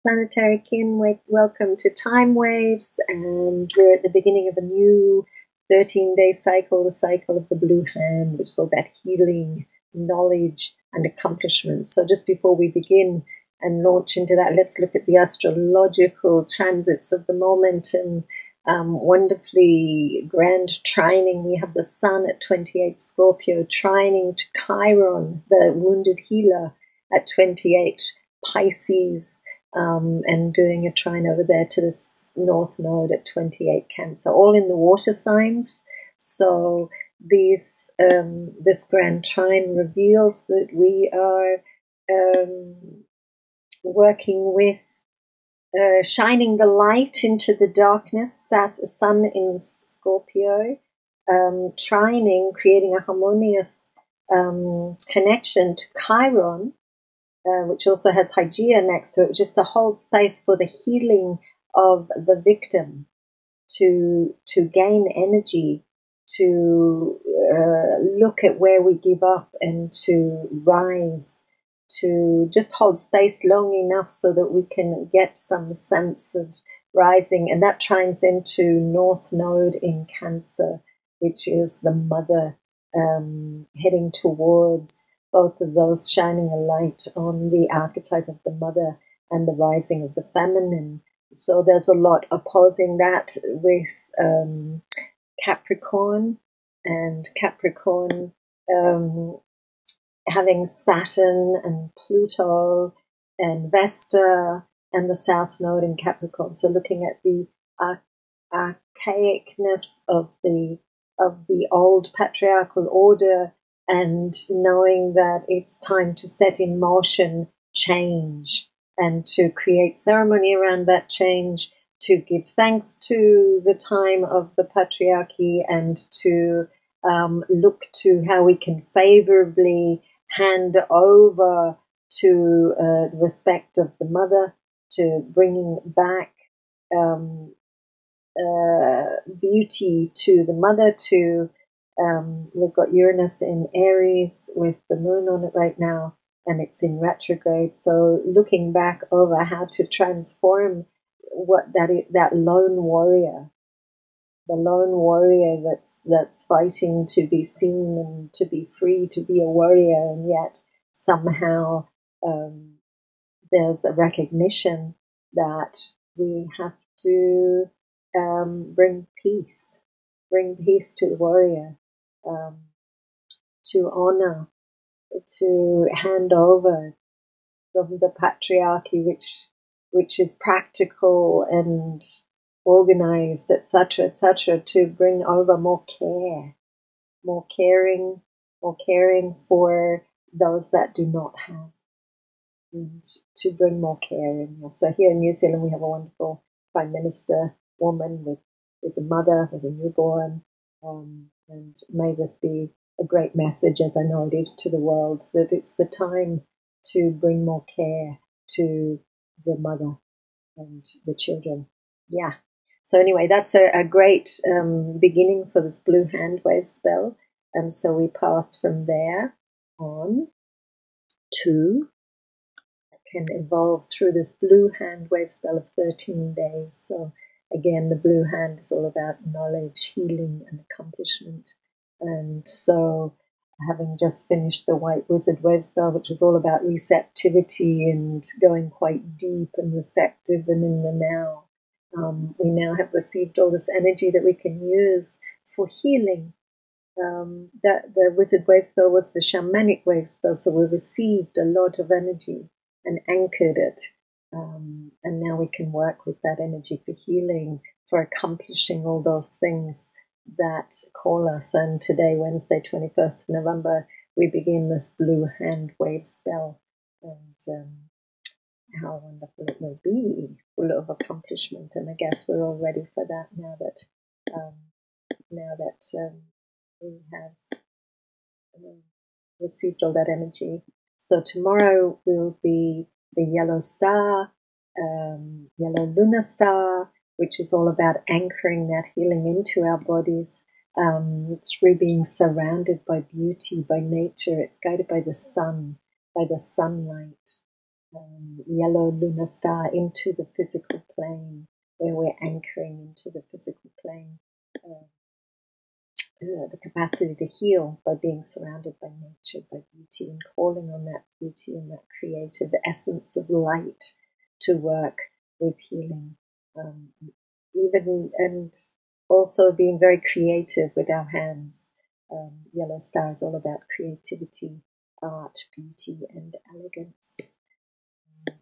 Planetary Kin, welcome to Time Waves, and we're at the beginning of a new 13-day cycle, the cycle of the Blue Hand, which is all about healing, knowledge, and accomplishment. So just before we begin and launch into that, let's look at the astrological transits of the moment and wonderfully grand trining. We have the Sun at 28 Scorpio, trining to Chiron, the wounded healer, at 28 Pisces, and doing a trine over there to the North Node at 28 Cancer, all in the water signs. So this grand trine reveals that we are working with shining the light into the darkness. Sun in Scorpio, trining, creating a harmonious connection to Chiron, which also has Hygeia next to it, just to hold space for the healing of the victim, to gain energy, to look at where we give up and to rise, to just hold space long enough so that we can get some sense of rising. And that trines into North Node in Cancer, which is the mother, heading towards both of those, shining a light on the archetype of the mother and the rising of the feminine. So there's a lot opposing that with Capricorn, and Capricorn having Saturn and Pluto and Vesta and the South Node in Capricorn. So looking at the archaicness of the old patriarchal order, and knowing that it's time to set in motion change and to create ceremony around that change, to give thanks to the time of the patriarchy, and to look to how we can favorably hand over to the respect of the mother, to bringing back beauty to the mother, to we've got Uranus in Aries with the moon on it right now, and it's in retrograde. So looking back over how to transform what that lone warrior, the lone warrior that's fighting to be seen and to be free, to be a warrior, and yet somehow there's a recognition that we have to bring peace to the warrior, to honor, to hand over from the patriarchy, which is practical and organized, etc., to bring over more care, more caring for those that do not have, and to bring more care in. So here in New Zealand, we have a wonderful Prime Minister woman is a mother with a newborn, and may this be a great message, as I know it is to the world, that it's the time to bring more care to the mother and the children. Yeah. So anyway, that's a great beginning for this Blue Hand Wave spell. And so we pass from there on to, can evolve through this Blue Hand Wave spell of 13 days. So again, the Blue Hand is all about knowledge, healing, and accomplishment. And so, having just finished the White Wizard Wave spell, which was all about receptivity and going quite deep and receptive and in the now, we now have received all this energy that we can use for healing. That the Wizard Wave spell was the shamanic wave spell, so we received a lot of energy and anchored it. And now we can work with that energy for healing, for accomplishing all those things that call us. And today, Wednesday, 21st of November, we begin this Blue Hand Wave spell. And how wonderful it will be, full of accomplishment. And I guess we're all ready for that now that we have received all that energy. So tomorrow will be the yellow star, yellow lunar star, which is all about anchoring that healing into our bodies through being surrounded by beauty, by nature. It's guided by the sun, by the sunlight. yellow lunar star into the physical plane, where we're anchoring into the physical plane. The capacity to heal by being surrounded by nature, by beauty, and calling on that beauty and that creative essence of light to work with healing. And also being very creative with our hands. Yellow Star is all about creativity, art, beauty, and elegance.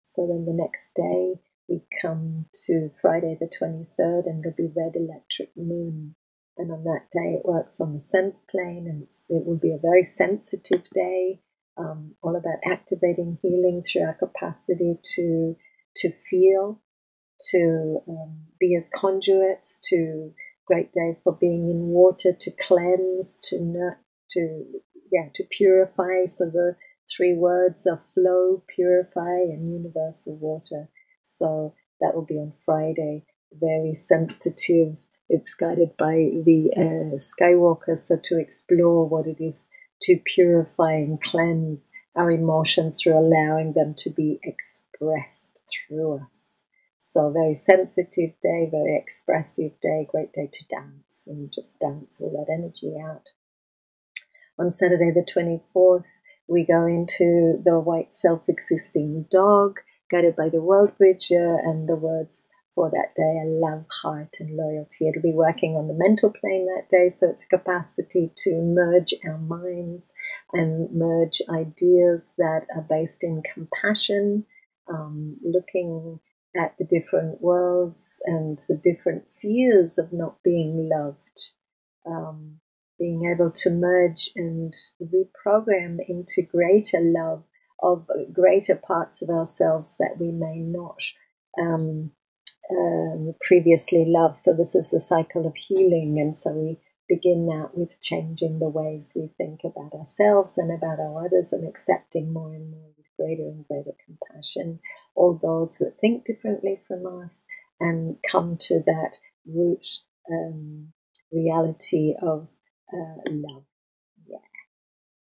So then the next day we come to Friday the 23rd, and there'll be red electric moon. And on that day it works on the sense plane, and it will be a very sensitive day, all about activating healing through our capacity to feel, to be as conduits, to great day for being in water, to cleanse, to purify. So the 3 words are flow, purify, and universal water. So that will be on Friday. Very sensitive. It's guided by the Skywalker. So to explore what it is to purify and cleanse our emotions through allowing them to be expressed through us. So very sensitive day, very expressive day, great day to dance and just dance all that energy out. On Saturday the 24th, we go into the white self-existing dog, guided by the World Bridger, and the words for that day are love, heart, and loyalty. It'll be working on the mental plane that day, so it's a capacity to merge our minds and merge ideas that are based in compassion, looking at the different worlds and the different fears of not being loved, being able to merge and reprogram into greater love of greater parts of ourselves that we may not previously loved. So this is the cycle of healing, and so we begin that with changing the ways we think about ourselves and about our others, and accepting more and more with greater and greater compassion all those that think differently from us, and come to that root reality of love. Yeah.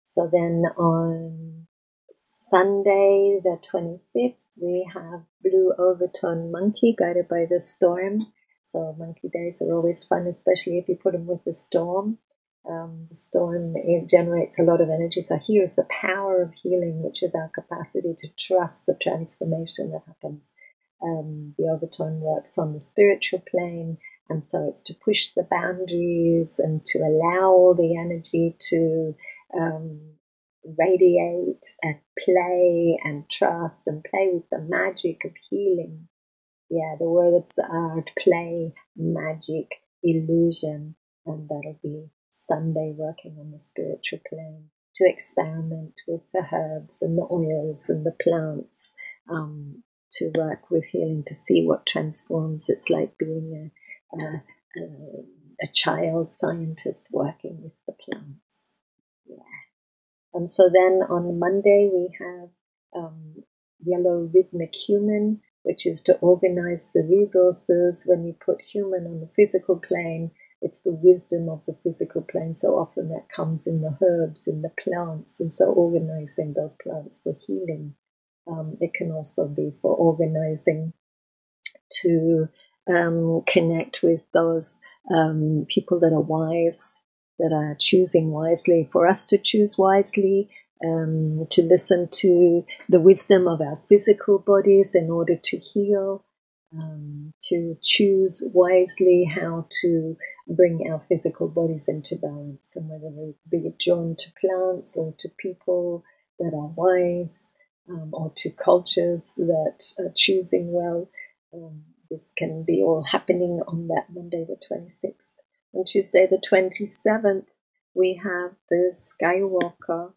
So then on Sunday the 25th, we have Blue Overtone Monkey, guided by the storm. So monkey days are always fun, especially if you put them with the storm. The storm, it generates a lot of energy. So here is the power of healing, which is our capacity to trust the transformation that happens. The overtone works on the spiritual plane, and so it's to push the boundaries and to allow all the energy to radiate and play and trust and play with the magic of healing. Yeah, the words are play, magic, illusion, and that'll be Sunday, working on the spiritual plane, to experiment with the herbs and the oils and the plants, to work with healing, to see what transforms. It's like being a child scientist working with the plants. Yeah. And so then on Monday we have yellow rhythmic human, which is to organize the resources. When you put human on the physical plane, it's the wisdom of the physical plane. So often that comes in the herbs, in the plants, and so organizing those plants for healing. It can also be for organizing to connect with those people that are wise, that are choosing wisely, for us to choose wisely, to listen to the wisdom of our physical bodies in order to heal, to choose wisely how to bring our physical bodies into balance, and whether we be drawn to plants or to people that are wise, or to cultures that are choosing well. This can be all happening on that Monday the 26th. On Tuesday the 27th, we have the Skywalker,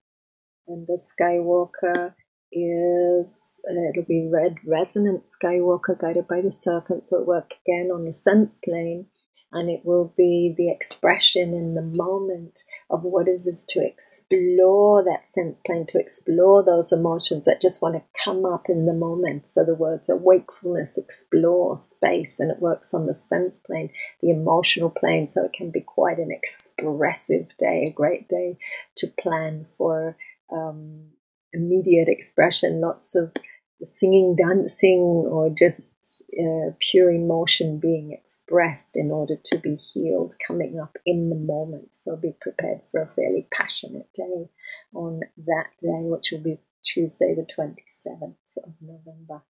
and the Skywalker is, it'll be red resonant Skywalker, guided by the serpent, so it works again on the sense plane, and it will be the expression in the moment of what it is to explore that sense plane, to explore those emotions that just want to come up in the moment. So the words are wakefulness, explore, space, and it works on the sense plane, the emotional plane, so it can be quite an expressive day, a great day to plan for immediate expression, lots of singing, dancing, or just pure emotion being expressed in order to be healed, coming up in the moment. So be prepared for a fairly passionate day on that day, which will be Tuesday, the 27th of November.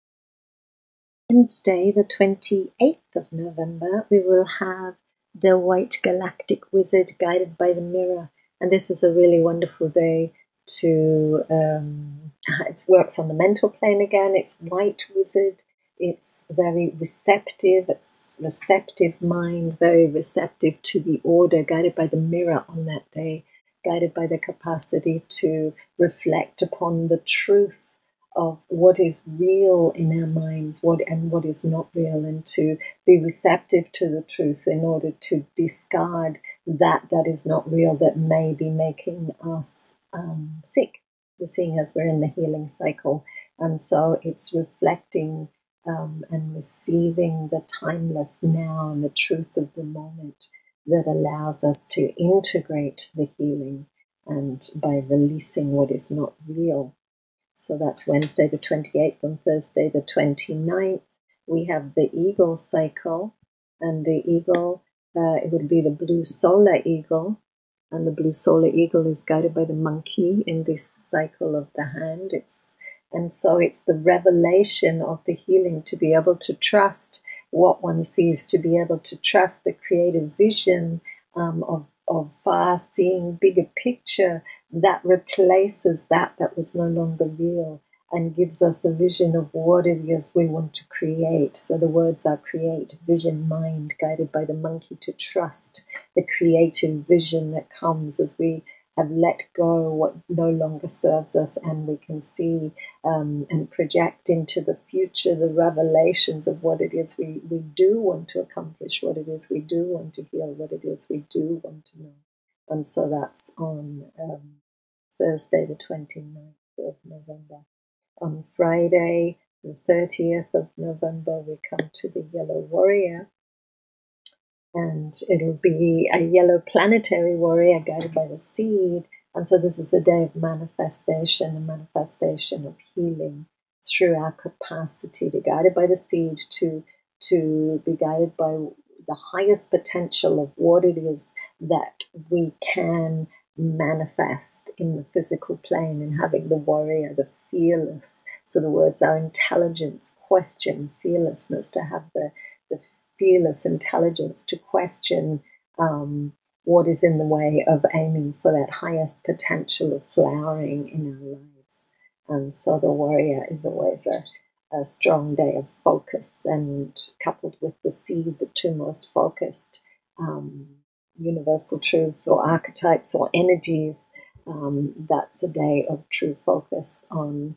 Wednesday, the 28th of November, we will have the White Galactic Wizard guided by the mirror. And this is a really wonderful day to, it works on the mental plane again. It's White Wizard. It's very receptive. It's receptive mind, very receptive to the order, guided by the mirror on that day, guided by the capacity to reflect upon the truth of what is real in our minds, what is not real, and to be receptive to the truth in order to discard that is not real, that may be making us sick. Seeing as we're in the healing cycle, and so it's reflecting and receiving the timeless now and the truth of the moment that allows us to integrate the healing and by releasing what is not real. So that's Wednesday the 28th. and Thursday the 29th. We have the eagle cycle, and the eagle, it would be the blue solar eagle, and the blue solar eagle is guided by the monkey in this cycle of the hand. And so it's the revelation of the healing, to be able to trust what one sees, to be able to trust the creative vision of far seeing, bigger picture that replaces that was no longer real and gives us a vision of what it is we want to create. So the words are create, vision, mind, guided by the monkey, to trust the creative vision that comes as we have let go what no longer serves us, and we can see and project into the future the revelations of what it is we do want to accomplish, what it is we do want to heal, what it is we do want to know. And so that's on Thursday the 29th of November. On Friday the 30th of November, we come to the Yellow Warrior, and it'll be a yellow planetary warrior guided by the seed. And so this is the day of manifestation, a manifestation of healing through our capacity to, guided by the seed, to be guided by the highest potential of what it is that we can manifest in the physical plane, and having the warrior, the fearless. So the words are intelligence, question, fearlessness, to have the fearless intelligence to question what is in the way of aiming for that highest potential of flowering in our lives. And so the warrior is always a strong day of focus, and coupled with the seed, the two most focused universal truths or archetypes or energies, that's a day of true focus on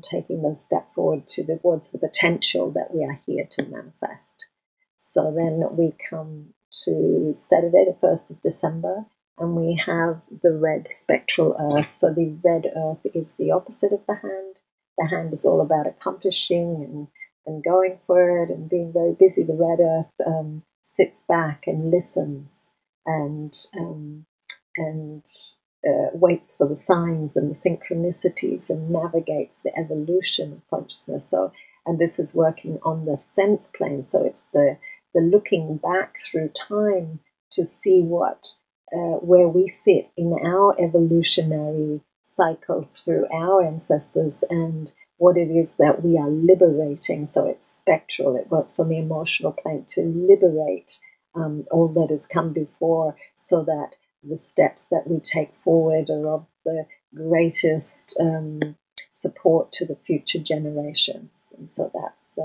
taking those step forward towards the potential that we are here to manifest. So then we come to Saturday, the 1st of December, and we have the red spectral earth. So the red earth is the opposite of the hand. The hand is all about accomplishing and going for it and being very busy. The red earth sits back and listens and waits for the signs and the synchronicities and navigates the evolution of consciousness. So, and this is working on the sense plane. So it's the looking back through time to see where we sit in our evolutionary cycle through our ancestors, and what it is that we are liberating. So it's spectral. It works on the emotional plane to liberate all that has come before, so that the steps that we take forward are of the greatest support to the future generations. And so that's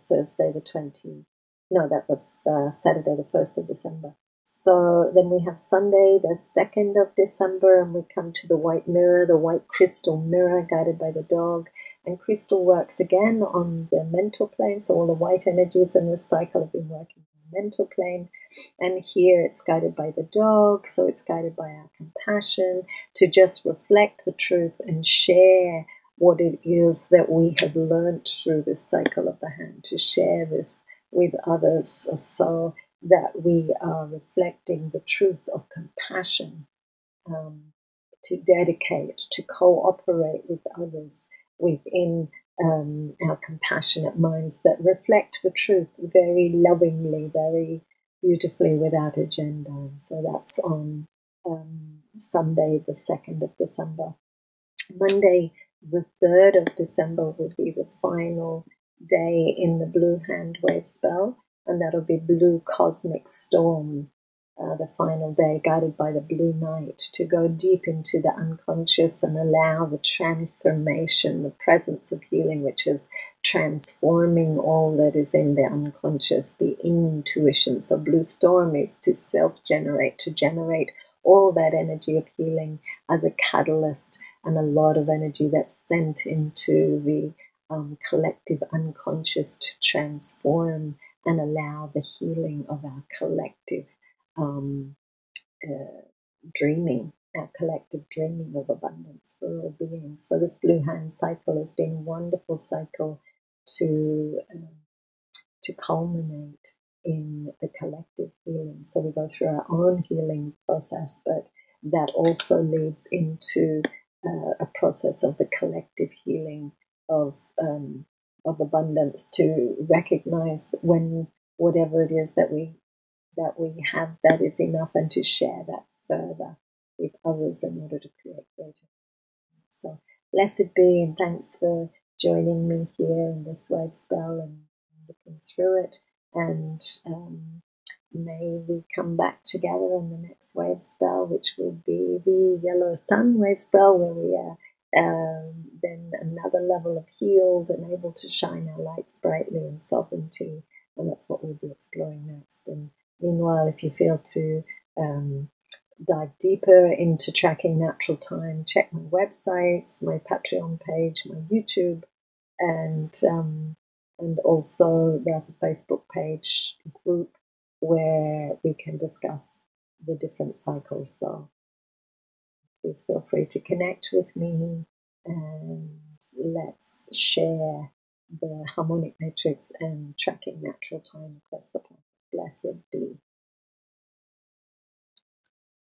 Thursday the 20th. No, that was Saturday the 1st of December. So then we have Sunday the 2nd of December, and we come to the white mirror, the white crystal mirror guided by the dog. And crystal works again on the mental plane. So all the white energies in this cycle have been working on the mental plane. And here it's guided by the dog. So it's guided by our compassion to just reflect the truth and share what it is that we have learned through this cycle of the hand, to share this with others, so that we are reflecting the truth of compassion, to dedicate, to cooperate with others, within our compassionate minds that reflect the truth very lovingly, very beautifully, without agenda. And so that's on Sunday, the 2nd of December. Monday, the 3rd of December, will be the final day in the Blue Hand Wavespell, and that'll be Blue Cosmic Storm, the final day, guided by the Blue Night, to go deep into the unconscious and allow the transformation, the presence of healing, which is transforming all that is in the unconscious, the intuition. So Blue Storm is to self-generate, to generate all that energy of healing as a catalyst, and a lot of energy that's sent into the collective unconscious to transform and allow the healing of our collective dreaming, our collective dreaming of abundance for all beings. So this Blue Hand cycle has been a wonderful cycle to culminate in the collective healing. So we go through our own healing process, but that also leads into a process of the collective healing of abundance, to recognize when whatever it is that we have, that is enough, and to share that further with others in order to create greater. So blessed be, and thanks for joining me here in this Wavespell and looking through it. And may we come back together in the next Wavespell, which will be the Yellow Sun Wavespell, where we are then another level of healed and able to shine our lights brightly in sovereignty. And that's what we'll be exploring next. And meanwhile, if you feel to dive deeper into tracking natural time, check my websites, my Patreon page, my YouTube, and also there's a Facebook page group where we can discuss the different cycles. So please feel free to connect with me, and let's share the harmonic matrix and tracking natural time across the planet. Blessed be.